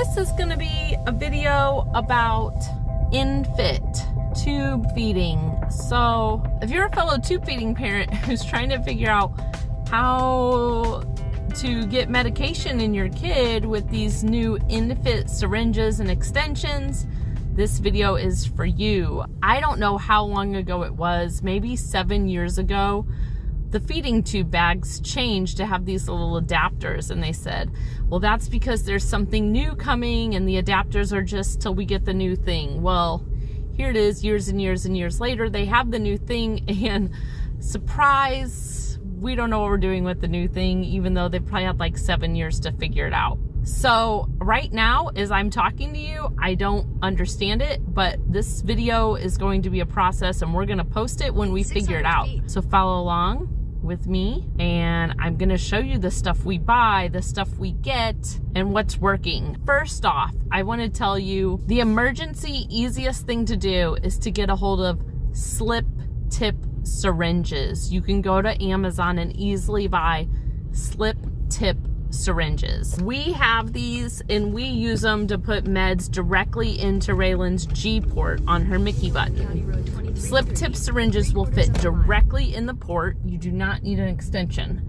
This is going to be a video about ENFit, tube feeding. So if you're a fellow tube feeding parent who's trying to figure out how to get medication in your kid with these new ENFit syringes and extensions, this video is for you. I don't know how long ago it was, maybe 7 years ago. The feeding tube bags changed to have these little adapters, and they said, well, that's because there's something new coming and the adapters are just till we get the new thing. Well, here it is, years and years and years later, they have the new thing, and surprise, we don't know what we're doing with the new thing, even though they probably had like 7 years to figure it out. So right now, as I'm talking to you, I don't understand it, but this video is going to be a process and we're gonna post it when we figure it out. So follow along with me, and I'm gonna show you the stuff we buy, the stuff we get, and what's working. First off, I wanna tell you the emergency easiest thing to do is to get a hold of slip tip syringes. You can go to Amazon and easily buy slip tip syringes. We have these and we use them to put meds directly into Raylan's G port on her Mickey button. Slip tip syringes will fit directly in the port. You do not need an extension.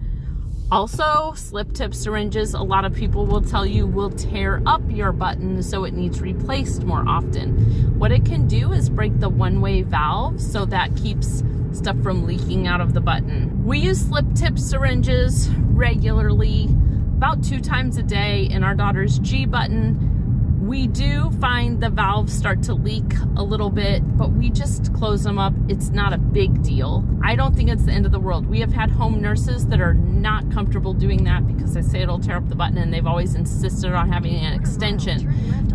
Also, slip tip syringes, a lot of people will tell you, will tear up your button, so it needs replaced more often. What it can do is break the one-way valve, so that keeps stuff from leaking out of the button. We use slip tip syringes regularly, about 2 times a day in our daughter's G button. We do find the valves start to leak a little bit, but we just close them up. It's not a big deal. I don't think it's the end of the world. We have had home nurses that are not comfortable doing that because they say it'll tear up the button, and they've always insisted on having an extension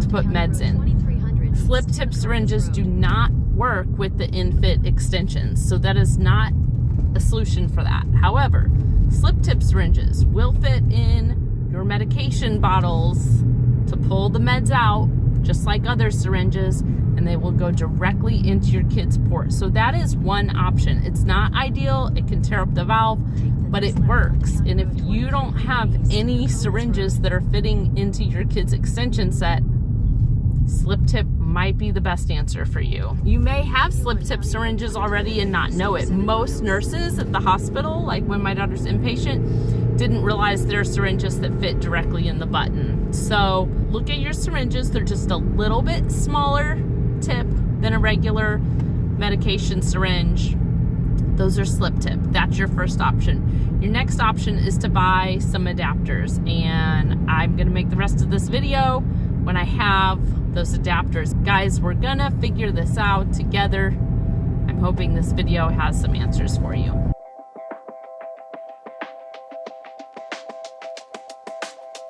to put meds in. Slip tip syringes do not work with the ENFit extensions, so that is not a solution for that. However, slip tip syringes will fit in your medication bottles to pull the meds out, just like other syringes, and they will go directly into your kid's port. So that is one option. It's not ideal, it can tear up the valve, but it works. And if you don't have any syringes that are fitting into your kid's extension set, slip tip might be the best answer for you. You may have slip tip syringes already and not know it. Most nurses at the hospital, like when my daughter's inpatient, didn't realize there are syringes that fit directly in the button. So look at your syringes. They're just a little bit smaller tip than a regular medication syringe. Those are slip tip. That's your first option. Your next option is to buy some adapters, and I'm gonna make the rest of this video when I have those adapters. Guys, we're gonna figure this out together. I'm hoping this video has some answers for you.